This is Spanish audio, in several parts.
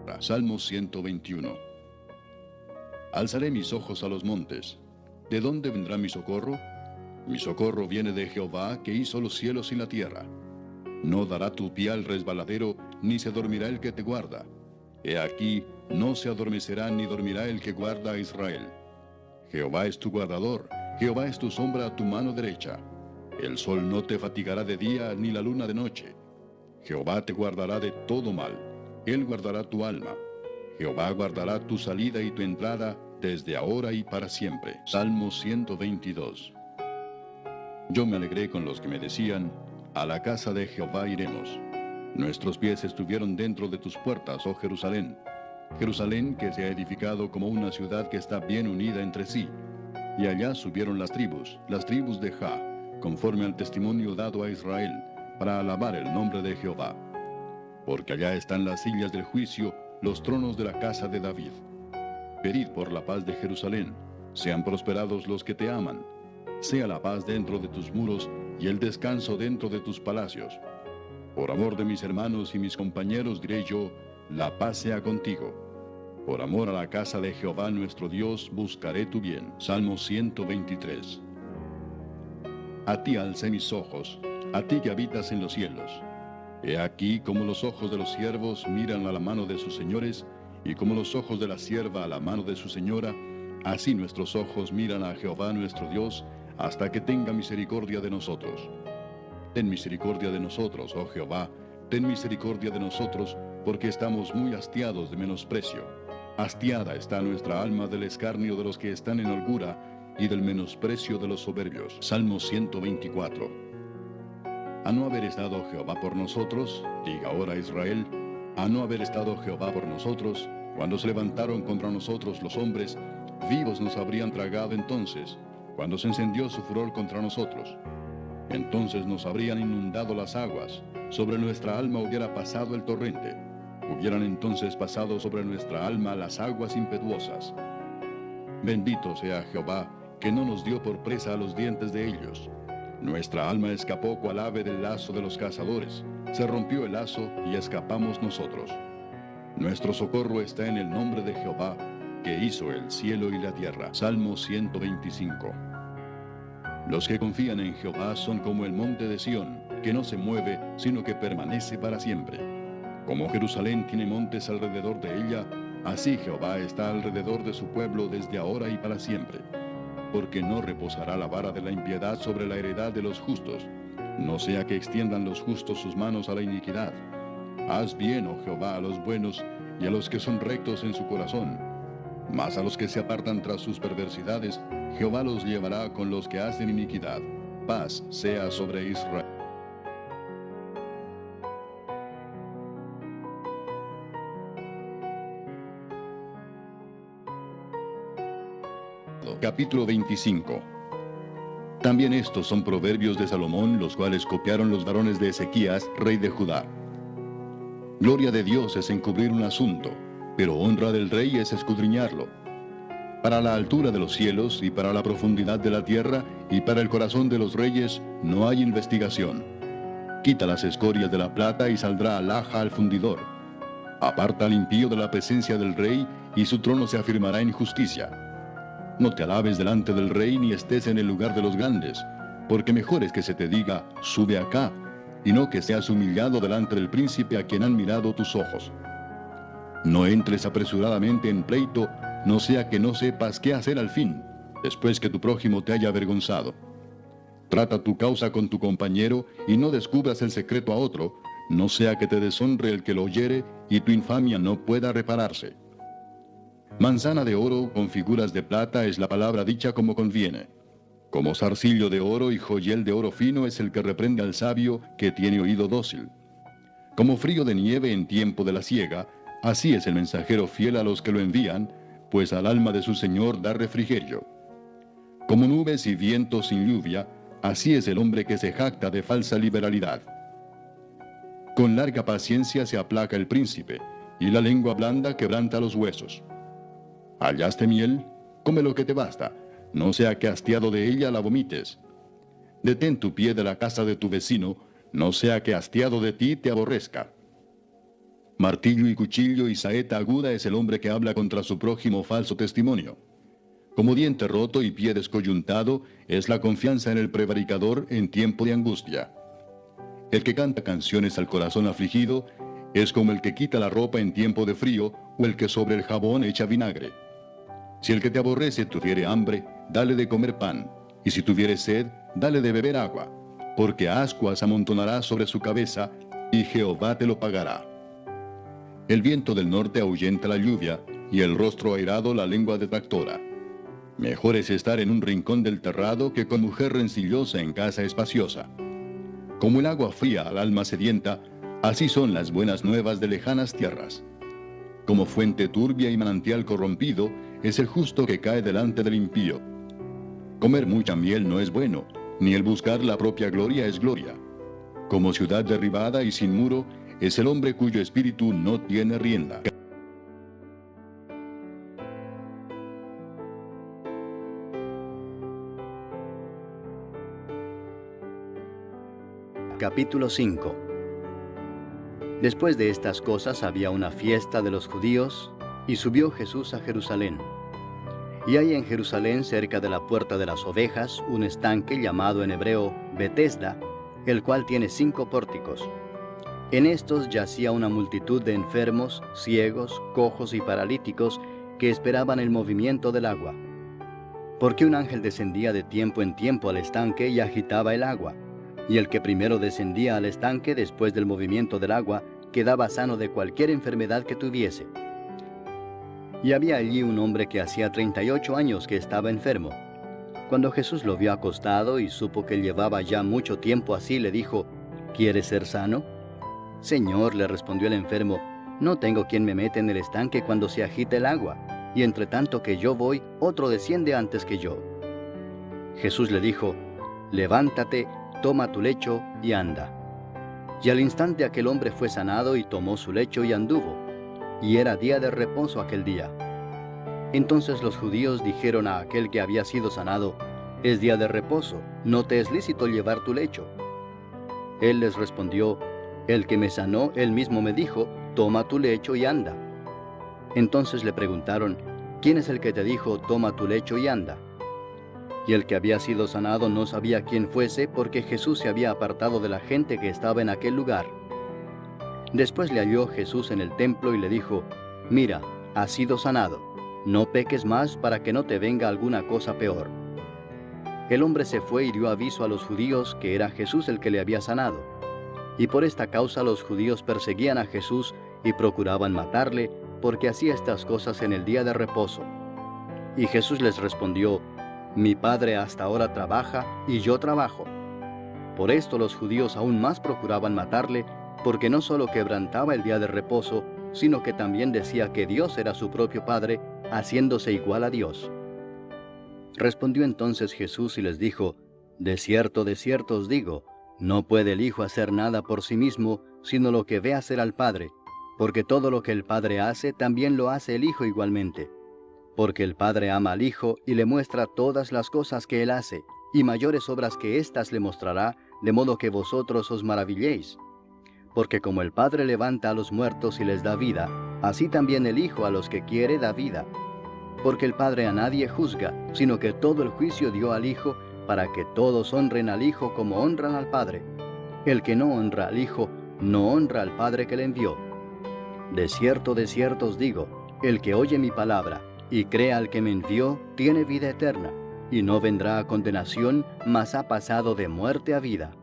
tierra. Salmo 121. Alzaré mis ojos a los montes. ¿De dónde vendrá mi socorro? Mi socorro viene de Jehová, que hizo los cielos y la tierra. No dará tu pie al resbaladero, ni se dormirá el que te guarda. He aquí, no se adormecerá ni dormirá el que guarda a Israel. Jehová es tu guardador, Jehová es tu sombra a tu mano derecha. El sol no te fatigará de día, ni la luna de noche. Jehová te guardará de todo mal, Él guardará tu alma. Jehová guardará tu salida y tu entrada, desde ahora y para siempre. Salmo 122. Yo me alegré con los que me decían, a la casa de Jehová iremos. Nuestros pies estuvieron dentro de tus puertas, oh Jerusalén. Jerusalén que se ha edificado como una ciudad que está bien unida entre sí. Y allá subieron las tribus de Ja, conforme al testimonio dado a Israel, para alabar el nombre de Jehová. Porque allá están las sillas del juicio, los tronos de la casa de David. Pedid por la paz de Jerusalén, sean prosperados los que te aman. Sea la paz dentro de tus muros y el descanso dentro de tus palacios. Por amor de mis hermanos y mis compañeros diré yo, la paz sea contigo. Por amor a la casa de Jehová nuestro Dios buscaré tu bien. Salmo 123. A ti alcé mis ojos, a ti que habitas en los cielos. He aquí como los ojos de los siervos miran a la mano de sus señores, y como los ojos de la sierva a la mano de su señora, así nuestros ojos miran a Jehová nuestro Dios, hasta que tenga misericordia de nosotros. Ten misericordia de nosotros, oh Jehová, ten misericordia de nosotros, porque estamos muy hastiados de menosprecio. Hastiada está nuestra alma del escarnio de los que están en holgura, y del menosprecio de los soberbios. Salmo 124. A no haber estado Jehová por nosotros, diga ahora Israel, a no haber estado Jehová por nosotros, cuando se levantaron contra nosotros los hombres, vivos nos habrían tragado entonces, cuando se encendió su furor contra nosotros. Entonces nos habrían inundado las aguas, sobre nuestra alma hubiera pasado el torrente, hubieran entonces pasado sobre nuestra alma las aguas impetuosas. Bendito sea Jehová, que no nos dio por presa a los dientes de ellos. Nuestra alma escapó cual ave del lazo de los cazadores, se rompió el lazo y escapamos nosotros. Nuestro socorro está en el nombre de Jehová, que hizo el cielo y la tierra. Salmo 125. Los que confían en Jehová son como el monte de Sión, que no se mueve, sino que permanece para siempre. Como Jerusalén tiene montes alrededor de ella, así Jehová está alrededor de su pueblo desde ahora y para siempre. Porque no reposará la vara de la impiedad sobre la heredad de los justos, no sea que extiendan los justos sus manos a la iniquidad. Haz bien, oh Jehová, a los buenos y a los que son rectos en su corazón. Mas a los que se apartan tras sus perversidades, Jehová los llevará con los que hacen iniquidad. Paz sea sobre Israel. Capítulo 25. También estos son proverbios de Salomón, los cuales copiaron los varones de Ezequías, rey de Judá. Gloria de Dios es encubrir un asunto, pero honra del rey es escudriñarlo. Para la altura de los cielos, y para la profundidad de la tierra, y para el corazón de los reyes, no hay investigación. Quita las escorias de la plata, y saldrá alhaja al fundidor. Aparta al impío de la presencia del rey, y su trono se afirmará en justicia. No te alabes delante del rey, ni estés en el lugar de los grandes, porque mejor es que se te diga, sube acá, y no que seas humillado delante del príncipe a quien han mirado tus ojos. No entres apresuradamente en pleito, no sea que no sepas qué hacer al fin, después que tu prójimo te haya avergonzado. Trata tu causa con tu compañero, y no descubras el secreto a otro, no sea que te deshonre el que lo oyere, y tu infamia no pueda repararse. Manzana de oro con figuras de plata es la palabra dicha como conviene. Como zarcillo de oro y joyel de oro fino es el que reprende al sabio que tiene oído dócil. Como frío de nieve en tiempo de la siega, así es el mensajero fiel a los que lo envían, pues al alma de su Señor da refrigerio. Como nubes y vientos sin lluvia, así es el hombre que se jacta de falsa liberalidad. Con larga paciencia se aplaca el príncipe, y la lengua blanda quebranta los huesos. Hallaste miel, come lo que te basta, no sea que hastiado de ella la vomites. Detén tu pie de la casa de tu vecino, no sea que hastiado de ti te aborrezca. Martillo y cuchillo y saeta aguda es el hombre que habla contra su prójimo falso testimonio. Como diente roto y pie descoyuntado es la confianza en el prevaricador en tiempo de angustia. El que canta canciones al corazón afligido es como el que quita la ropa en tiempo de frío o el que sobre el jabón echa vinagre. Si el que te aborrece tuviere hambre, dale de comer pan, y si tuviere sed, dale de beber agua, porque ascuas amontonará sobre su cabeza, y Jehová te lo pagará. El viento del norte ahuyenta la lluvia, y el rostro airado la lengua detractora. Mejor es estar en un rincón del terrado que con mujer rencillosa en casa espaciosa. Como el agua fría al alma sedienta, así son las buenas nuevas de lejanas tierras. Como fuente turbia y manantial corrompido, es el justo que cae delante del impío. Comer mucha miel no es bueno, ni el buscar la propia gloria es gloria. Como ciudad derribada y sin muro, es el hombre cuyo espíritu no tiene rienda. Capítulo 5. Después de estas cosas había una fiesta de los judíos, y subió Jesús a Jerusalén. Y hay en Jerusalén, cerca de la puerta de las ovejas, un estanque llamado en hebreo Betesda, el cual tiene 5 pórticos. En estos yacía una multitud de enfermos, ciegos, cojos y paralíticos, que esperaban el movimiento del agua. Porque un ángel descendía de tiempo en tiempo al estanque y agitaba el agua. Y el que primero descendía al estanque después del movimiento del agua, quedaba sano de cualquier enfermedad que tuviese. Y había allí un hombre que hacía 38 años que estaba enfermo. Cuando Jesús lo vio acostado y supo que llevaba ya mucho tiempo así, le dijo: ¿Quieres ser sano? Señor, le respondió el enfermo, no tengo quien me meta en el estanque cuando se agita el agua, y entre tanto que yo voy, otro desciende antes que yo. Jesús le dijo: levántate, toma tu lecho y anda. Y al instante aquel hombre fue sanado y tomó su lecho y anduvo, y era día de reposo aquel día. Entonces los judíos dijeron a aquel que había sido sanado: es día de reposo, no te es lícito llevar tu lecho. Él les respondió: el que me sanó, él mismo me dijo: toma tu lecho y anda. Entonces le preguntaron: ¿quién es el que te dijo: toma tu lecho y anda? Y el que había sido sanado no sabía quién fuese, porque Jesús se había apartado de la gente que estaba en aquel lugar. Después le halló Jesús en el templo y le dijo: mira, has sido sanado, no peques más para que no te venga alguna cosa peor. El hombre se fue y dio aviso a los judíos que era Jesús el que le había sanado. Y por esta causa los judíos perseguían a Jesús y procuraban matarle, porque hacía estas cosas en el día de reposo. Y Jesús les respondió: mi Padre hasta ahora trabaja y yo trabajo. Por esto los judíos aún más procuraban matarle, porque no solo quebrantaba el día de reposo, sino que también decía que Dios era su propio Padre, haciéndose igual a Dios. Respondió entonces Jesús y les dijo: de cierto os digo, no puede el Hijo hacer nada por sí mismo, sino lo que ve hacer al Padre, porque todo lo que el Padre hace, también lo hace el Hijo igualmente. Porque el Padre ama al Hijo y le muestra todas las cosas que Él hace, y mayores obras que éstas le mostrará, de modo que vosotros os maravilléis. Porque como el Padre levanta a los muertos y les da vida, así también el Hijo a los que quiere da vida. Porque el Padre a nadie juzga, sino que todo el juicio dio al Hijo, para que todos honren al Hijo como honran al Padre. El que no honra al Hijo, no honra al Padre que le envió. De cierto os digo, el que oye mi palabra y cree al que me envió, tiene vida eterna, y no vendrá a condenación, mas ha pasado de muerte a vida.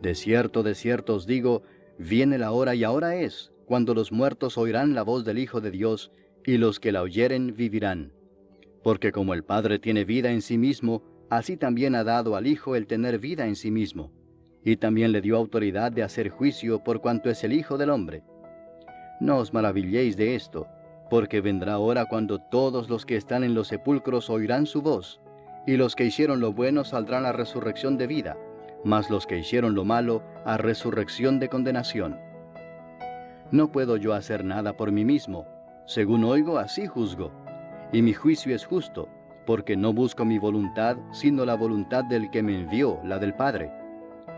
De cierto os digo, viene la hora y ahora es, cuando los muertos oirán la voz del Hijo de Dios, y los que la oyeren vivirán. Porque como el Padre tiene vida en sí mismo, así también ha dado al Hijo el tener vida en sí mismo, y también le dio autoridad de hacer juicio por cuanto es el Hijo del hombre. No os maravilléis de esto, porque vendrá hora cuando todos los que están en los sepulcros oirán su voz, y los que hicieron lo bueno saldrán a resurrección de vida, mas los que hicieron lo malo a resurrección de condenación. No puedo yo hacer nada por mí mismo, según oigo así juzgo, y mi juicio es justo, porque no busco mi voluntad, sino la voluntad del que me envió, la del Padre.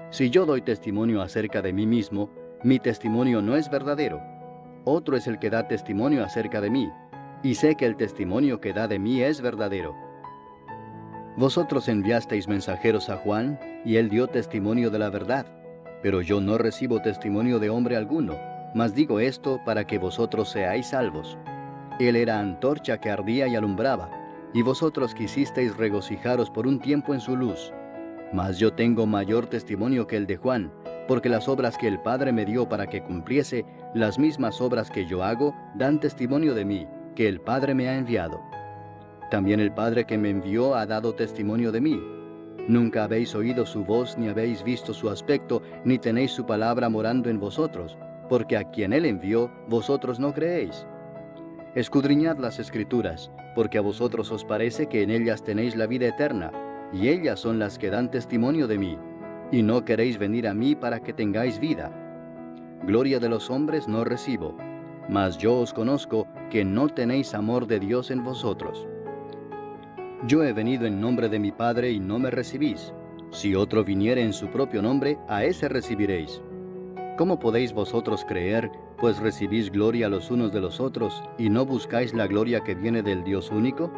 Si yo doy testimonio acerca de mí mismo, mi testimonio no es verdadero. otro es el que da testimonio acerca de mí, y sé que el testimonio que da de mí es verdadero. Vosotros enviasteis mensajeros a Juan, y él dio testimonio de la verdad, pero yo no recibo testimonio de hombre alguno, mas digo esto para que vosotros seáis salvos. Él era antorcha que ardía y alumbraba, y vosotros quisisteis regocijaros por un tiempo en su luz. Mas yo tengo mayor testimonio que el de Juan, porque las obras que el Padre me dio para que cumpliese, las mismas obras que yo hago, dan testimonio de mí, que el Padre me ha enviado. También el Padre que me envió ha dado testimonio de mí. Nunca habéis oído su voz, ni habéis visto su aspecto, ni tenéis su palabra morando en vosotros, porque a quien él envió, vosotros no creéis. Escudriñad las Escrituras, porque a vosotros os parece que en ellas tenéis la vida eterna, y ellas son las que dan testimonio de mí, y no queréis venir a mí para que tengáis vida. Gloria de los hombres no recibo, mas yo os conozco que no tenéis amor de Dios en vosotros. Yo he venido en nombre de mi Padre y no me recibís. Si otro viniere en su propio nombre, a ese recibiréis. ¿Cómo podéis vosotros creer, pues recibís gloria los unos de los otros, y no buscáis la gloria que viene del Dios único?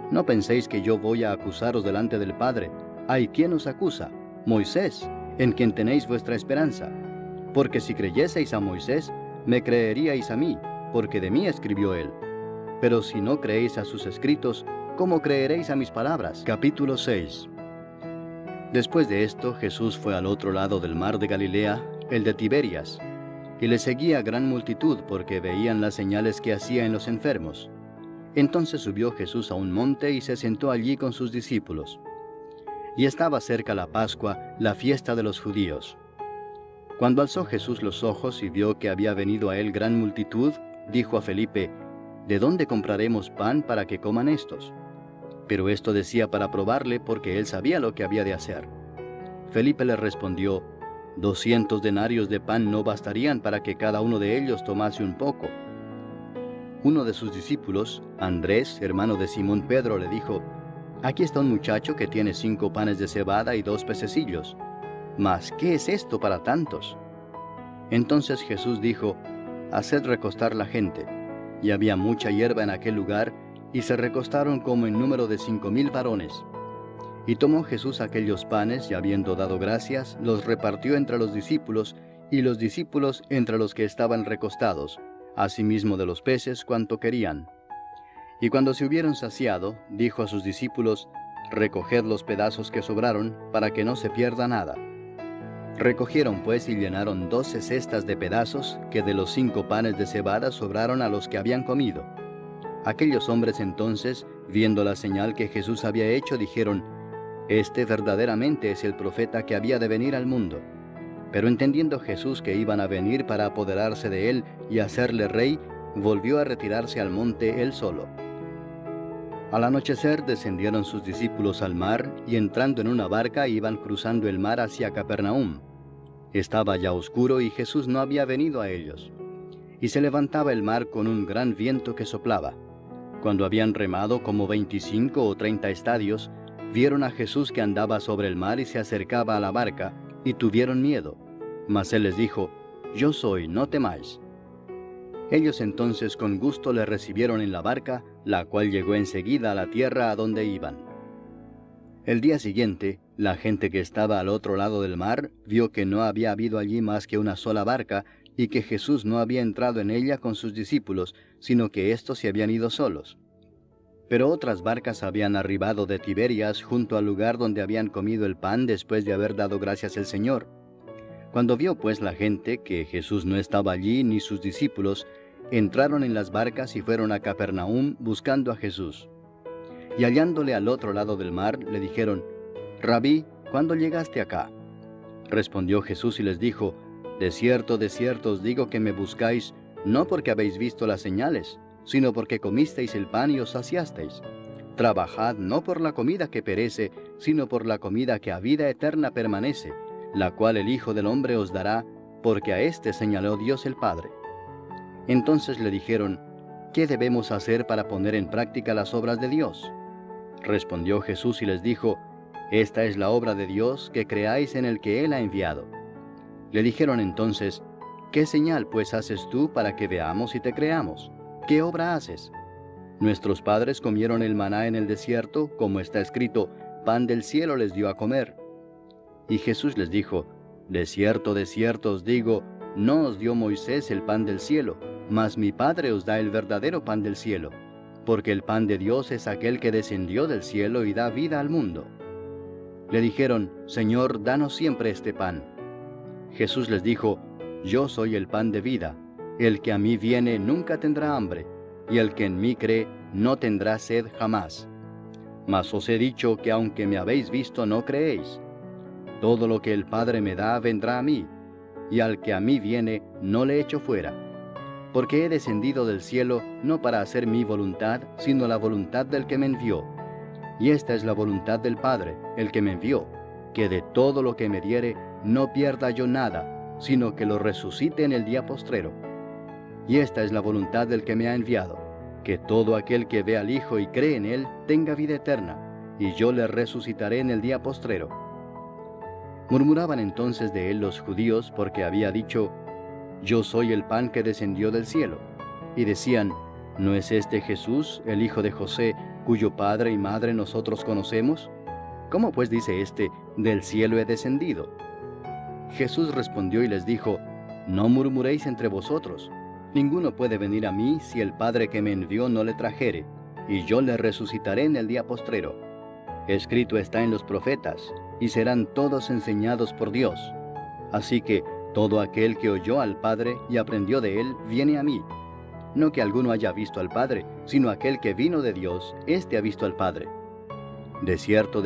No penséis que yo voy a acusaros delante del Padre. ¿Hay quien os acusa? Moisés, en quien tenéis vuestra esperanza. Porque si creyeseis a Moisés, me creeríais a mí, porque de mí escribió él. Pero si no creéis a sus escritos, ¿cómo creeréis a mis palabras? Capítulo 6. Después de esto, Jesús fue al otro lado del mar de Galilea, el de Tiberias, y le seguía gran multitud porque veían las señales que hacía en los enfermos. Entonces subió Jesús a un monte y se sentó allí con sus discípulos. Y estaba cerca la Pascua, la fiesta de los judíos. Cuando alzó Jesús los ojos y vio que había venido a él gran multitud, dijo a Felipe: ¿De dónde compraremos pan para que coman estos? Pero esto decía para probarle, porque él sabía lo que había de hacer. Felipe le respondió: 200 denarios de pan no bastarían para que cada uno de ellos tomase un poco. Uno de sus discípulos, Andrés, hermano de Simón Pedro, le dijo: Aquí está un muchacho que tiene 5 panes de cebada y 2 pececillos. Mas, ¿qué es esto para tantos? Entonces Jesús dijo: Haced recostar la gente. Y había mucha hierba en aquel lugar, y se recostaron como en número de 5,000 varones. Y tomó Jesús aquellos panes, y habiendo dado gracias, los repartió entre los discípulos, y los discípulos entre los que estaban recostados, asimismo de los peces cuanto querían. Y cuando se hubieron saciado, dijo a sus discípulos: Recoged los pedazos que sobraron, para que no se pierda nada. Recogieron pues y llenaron 12 cestas de pedazos, que de los 5 panes de cebada sobraron a los que habían comido. Aquellos hombres entonces, viendo la señal que Jesús había hecho, dijeron: Este verdaderamente es el profeta que había de venir al mundo. Pero entendiendo Jesús que iban a venir para apoderarse de él y hacerle rey, volvió a retirarse al monte él solo. Al anochecer descendieron sus discípulos al mar, y entrando en una barca iban cruzando el mar hacia Capernaum. Estaba ya oscuro y Jesús no había venido a ellos. Y se levantaba el mar con un gran viento que soplaba. Cuando habían remado como 25 o 30 estadios, vieron a Jesús que andaba sobre el mar y se acercaba a la barca, y tuvieron miedo. Mas él les dijo: Yo soy, no temáis. Ellos entonces con gusto le recibieron en la barca, la cual llegó enseguida a la tierra a donde iban. El día siguiente, la gente que estaba al otro lado del mar vio que no había habido allí más que una sola barca, y que Jesús no había entrado en ella con sus discípulos, sino que éstos se habían ido solos. Pero otras barcas habían arribado de Tiberias junto al lugar donde habían comido el pan después de haber dado gracias al Señor. Cuando vio pues la gente que Jesús no estaba allí ni sus discípulos, entraron en las barcas y fueron a Capernaum buscando a Jesús. Y hallándole al otro lado del mar, le dijeron: Rabí, ¿cuándo llegaste acá? Respondió Jesús y les dijo: de cierto os digo que me buscáis, no porque habéis visto las señales, sino porque comisteis el pan y os saciasteis. Trabajad no por la comida que perece, sino por la comida que a vida eterna permanece, la cual el Hijo del Hombre os dará, porque a éste señaló Dios el Padre. Entonces le dijeron: ¿qué debemos hacer para poner en práctica las obras de Dios? Respondió Jesús y les dijo: esta es la obra de Dios, que creáis en el que Él ha enviado. Le dijeron entonces: ¿Qué señal pues haces tú para que veamos y te creamos? ¿Qué obra haces? Nuestros padres comieron el maná en el desierto, como está escrito, pan del cielo les dio a comer. Y Jesús les dijo, de cierto os digo, no os dio Moisés el pan del cielo, mas mi Padre os da el verdadero pan del cielo, porque el pan de Dios es aquel que descendió del cielo y da vida al mundo. Le dijeron, Señor, danos siempre este pan. Jesús les dijo, yo soy el pan de vida, el que a mí viene nunca tendrá hambre, y el que en mí cree no tendrá sed jamás. Mas os he dicho que aunque me habéis visto no creéis. Todo lo que el Padre me da vendrá a mí, y al que a mí viene no le echo fuera. Porque he descendido del cielo no para hacer mi voluntad, sino la voluntad del que me envió. Y esta es la voluntad del Padre, el que me envió, que de todo lo que me diere no pierda yo nada, sino que lo resucite en el día postrero. Y esta es la voluntad del que me ha enviado, que todo aquel que ve al Hijo y cree en él tenga vida eterna, y yo le resucitaré en el día postrero. Murmuraban entonces de él los judíos porque había dicho, yo soy el pan que descendió del cielo. Y decían, ¿no es este Jesús, el hijo de José, cuyo padre y madre nosotros conocemos? ¿Cómo pues dice éste, del cielo he descendido? Jesús respondió y les dijo, no murmuréis entre vosotros. Ninguno puede venir a mí si el Padre que me envió no le trajere, y yo le resucitaré en el día postrero. Escrito está en los profetas, y serán todos enseñados por Dios. Así que todo aquel que oyó al Padre y aprendió de él, viene a mí. No que alguno haya visto al Padre, sino aquel que vino de Dios, éste ha visto al Padre. De cierto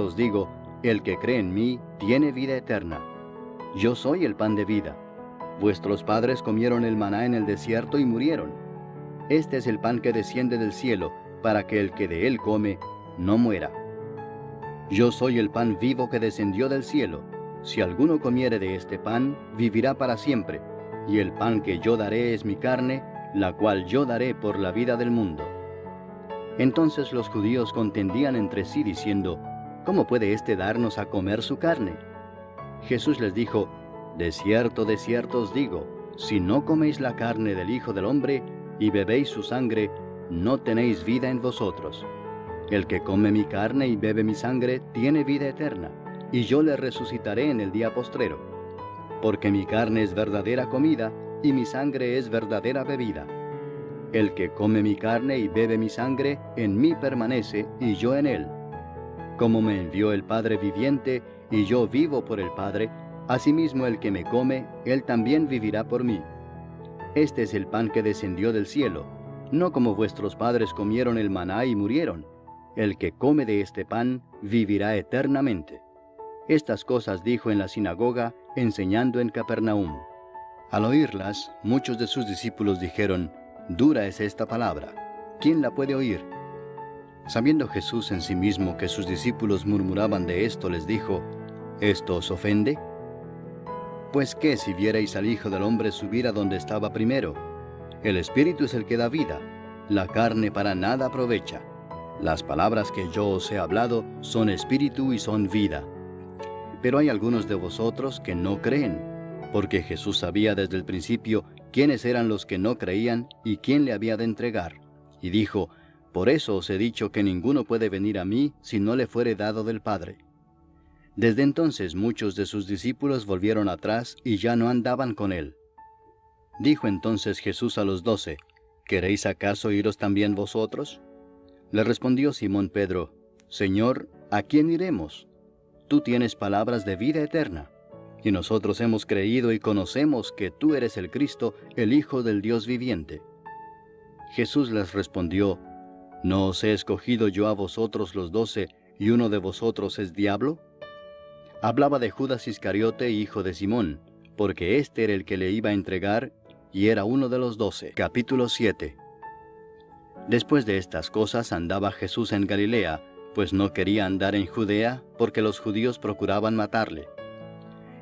os digo, el que cree en mí tiene vida eterna. Yo soy el pan de vida. Vuestros padres comieron el maná en el desierto y murieron. Este es el pan que desciende del cielo, para que el que de él come no muera. Yo soy el pan vivo que descendió del cielo. Si alguno comiere de este pan, vivirá para siempre, y el pan que yo daré es mi carne, la cual yo daré por la vida del mundo. Entonces los judíos contendían entre sí diciendo, ¿cómo puede éste darnos a comer su carne? Jesús les dijo, de cierto os digo, si no coméis la carne del Hijo del Hombre y bebéis su sangre, no tenéis vida en vosotros. El que come mi carne y bebe mi sangre tiene vida eterna, y yo le resucitaré en el día postrero. Porque mi carne es verdadera comida, y mi sangre es verdadera bebida. El que come mi carne y bebe mi sangre, en mí permanece, y yo en él. Como me envió el Padre viviente, y yo vivo por el Padre, asimismo el que me come, él también vivirá por mí. Este es el pan que descendió del cielo, no como vuestros padres comieron el maná y murieron. El que come de este pan vivirá eternamente. Estas cosas dijo en la sinagoga, enseñando en Capernaum. Al oírlas, muchos de sus discípulos dijeron, dura es esta palabra, ¿quién la puede oír? Sabiendo Jesús en sí mismo que sus discípulos murmuraban de esto, les dijo, ¿esto os ofende? Pues qué si vierais al Hijo del Hombre subir a donde estaba primero. El Espíritu es el que da vida, la carne para nada aprovecha. Las palabras que yo os he hablado son espíritu y son vida. Pero hay algunos de vosotros que no creen, porque Jesús sabía desde el principio quiénes eran los que no creían y quién le había de entregar. Y dijo, por eso os he dicho que ninguno puede venir a mí si no le fuere dado del Padre. Desde entonces muchos de sus discípulos volvieron atrás y ya no andaban con él. Dijo entonces Jesús a los 12, ¿queréis acaso iros también vosotros? Le respondió Simón Pedro, Señor, ¿a quién iremos? Tú tienes palabras de vida eterna, y nosotros hemos creído y conocemos que tú eres el Cristo, el Hijo del Dios viviente. Jesús les respondió, ¿no os he escogido yo a vosotros los 12, y uno de vosotros es diablo? Hablaba de Judas Iscariote, hijo de Simón, porque éste era el que le iba a entregar, y era uno de los 12. Capítulo 7. Después de estas cosas andaba Jesús en Galilea, pues no quería andar en Judea, porque los judíos procuraban matarle.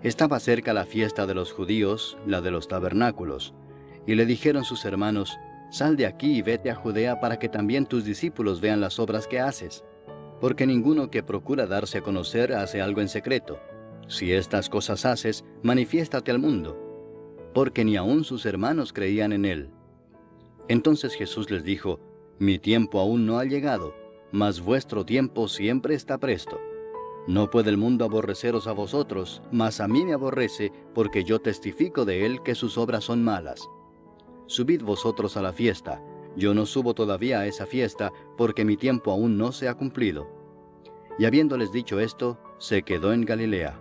Estaba cerca la fiesta de los judíos, la de los tabernáculos, y le dijeron sus hermanos, sal de aquí y vete a Judea para que también tus discípulos vean las obras que haces. Porque ninguno que procura darse a conocer hace algo en secreto. Si estas cosas haces, manifiéstate al mundo. porque ni aun sus hermanos creían en él. Entonces Jesús les dijo: Mi tiempo aún no ha llegado, mas vuestro tiempo siempre está presto. No puede el mundo aborreceros a vosotros, mas a mí me aborrece, porque yo testifico de él que sus obras son malas. Subid vosotros a la fiesta. Yo no subo todavía a esa fiesta, porque mi tiempo aún no se ha cumplido. Y habiéndoles dicho esto, se quedó en Galilea.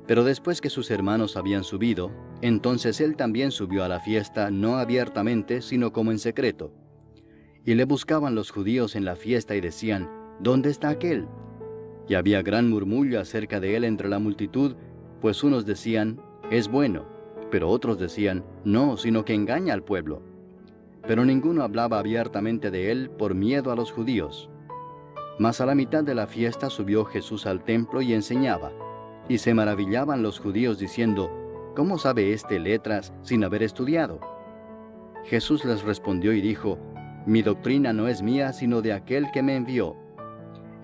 Pero después que sus hermanos habían subido, entonces él también subió a la fiesta, no abiertamente, sino como en secreto. Y le buscaban los judíos en la fiesta y decían: ¿Dónde está aquel? Y había gran murmullo acerca de él entre la multitud, pues unos decían: Es bueno, pero otros decían: No, sino que engaña al pueblo. Pero ninguno hablaba abiertamente de él por miedo a los judíos. Mas a la mitad de la fiesta subió Jesús al templo y enseñaba. Y se maravillaban los judíos diciendo: ¿Cómo sabe éste letras sin haber estudiado? Jesús les respondió y dijo: Mi doctrina no es mía, sino de aquel que me envió.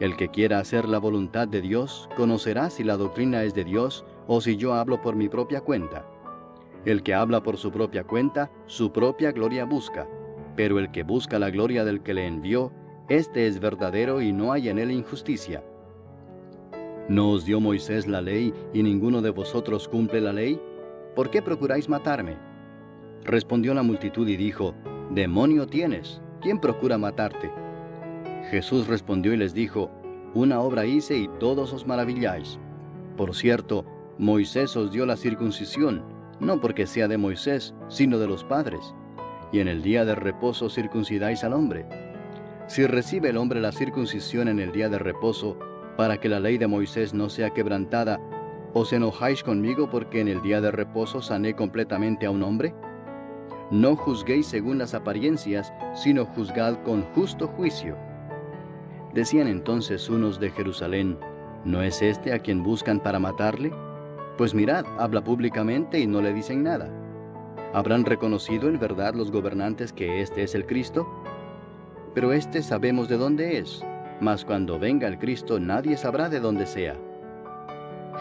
El que quiera hacer la voluntad de Dios, conocerá si la doctrina es de Dios o si yo hablo por mi propia cuenta. El que habla por su propia cuenta, su propia gloria busca, pero el que busca la gloria del que le envió, éste es verdadero y no hay en él injusticia. ¿No os dio Moisés la ley y ninguno de vosotros cumple la ley? ¿Por qué procuráis matarme? Respondió la multitud y dijo: Demonio tienes, ¿quién procura matarte? Jesús respondió y les dijo: Una obra hice y todos os maravilláis. Por cierto, Moisés os dio la circuncisión, no porque sea de Moisés, sino de los padres. Y en el día de reposo circuncidáis al hombre. Si recibe el hombre la circuncisión en el día de reposo, para que la ley de Moisés no sea quebrantada, ¿os enojáis conmigo porque en el día de reposo sané completamente a un hombre? No juzguéis según las apariencias, sino juzgad con justo juicio. Decían entonces unos de Jerusalén: ¿No es este a quien buscan para matarle? Pues mirad, habla públicamente y no le dicen nada. ¿Habrán reconocido en verdad los gobernantes que este es el Cristo? Pero este sabemos de dónde es, mas cuando venga el Cristo nadie sabrá de dónde sea.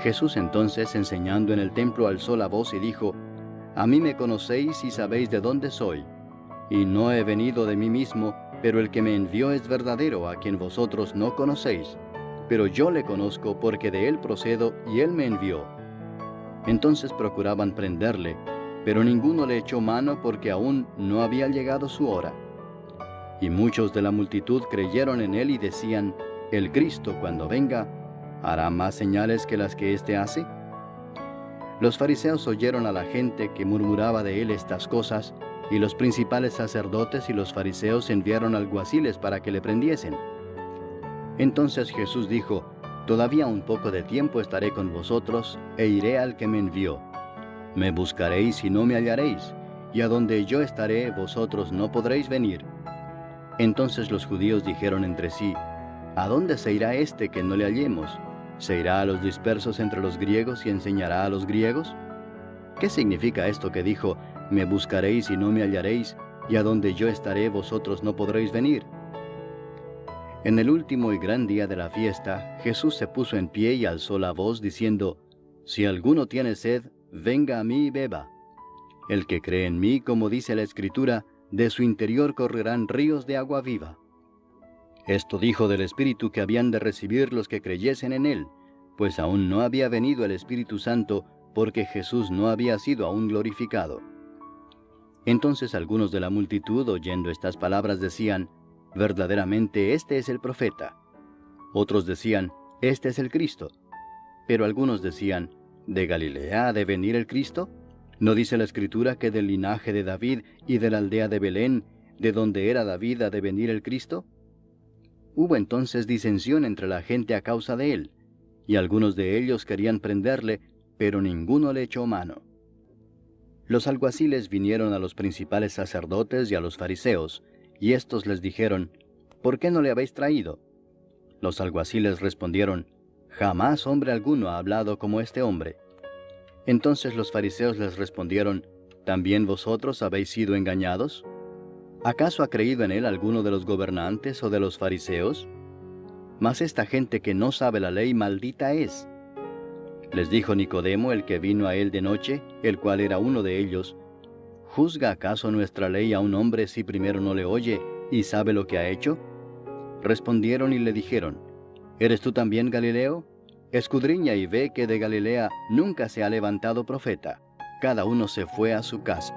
Jesús entonces, enseñando en el templo, alzó la voz y dijo: A mí me conocéis y sabéis de dónde soy. Y no he venido de mí mismo, pero el que me envió es verdadero, a quien vosotros no conocéis. Pero yo le conozco porque de él procedo y él me envió. Entonces procuraban prenderle, pero ninguno le echó mano porque aún no había llegado su hora. Y muchos de la multitud creyeron en él y decían: El Cristo, cuando venga, ¿hará más señales que las que éste hace? Los fariseos oyeron a la gente que murmuraba de él estas cosas, y los principales sacerdotes y los fariseos enviaron alguaciles para que le prendiesen. Entonces Jesús dijo: Todavía un poco de tiempo estaré con vosotros, e iré al que me envió. Me buscaréis y no me hallaréis, y a donde yo estaré vosotros no podréis venir. Entonces los judíos dijeron entre sí: ¿A dónde se irá este que no le hallemos? ¿Se irá a los dispersos entre los griegos y enseñará a los griegos? ¿Qué significa esto que dijo: Me buscaréis y no me hallaréis, y a donde yo estaré vosotros no podréis venir? En el último y gran día de la fiesta, Jesús se puso en pie y alzó la voz diciendo: Si alguno tiene sed, venga a mí y beba. El que cree en mí, como dice la Escritura, de su interior correrán ríos de agua viva. Esto dijo del Espíritu que habían de recibir los que creyesen en él, pues aún no había venido el Espíritu Santo, porque Jesús no había sido aún glorificado. Entonces algunos de la multitud, oyendo estas palabras, decían: Verdaderamente este es el profeta. Otros decían: Este es el Cristo. Pero algunos decían: ¿De Galilea ha de venir el Cristo? ¿No dice la Escritura que del linaje de David y de la aldea de Belén, de donde era David, ha de venir el Cristo? Hubo entonces disensión entre la gente a causa de él, y algunos de ellos querían prenderle, pero ninguno le echó mano. Los alguaciles vinieron a los principales sacerdotes y a los fariseos, y éstos les dijeron: ¿Por qué no le habéis traído? Los alguaciles respondieron: Jamás hombre alguno ha hablado como este hombre. Entonces los fariseos les respondieron: ¿También vosotros habéis sido engañados? ¿Acaso ha creído en él alguno de los gobernantes o de los fariseos? Mas esta gente que no sabe la ley, maldita es. Les dijo Nicodemo, el que vino a él de noche, el cual era uno de ellos: ¿Juzga acaso nuestra ley a un hombre si primero no le oye y sabe lo que ha hecho? Respondieron y le dijeron: ¿Eres tú también Galileo? Escudriña y ve que de Galilea nunca se ha levantado profeta. Cada uno se fue a su casa.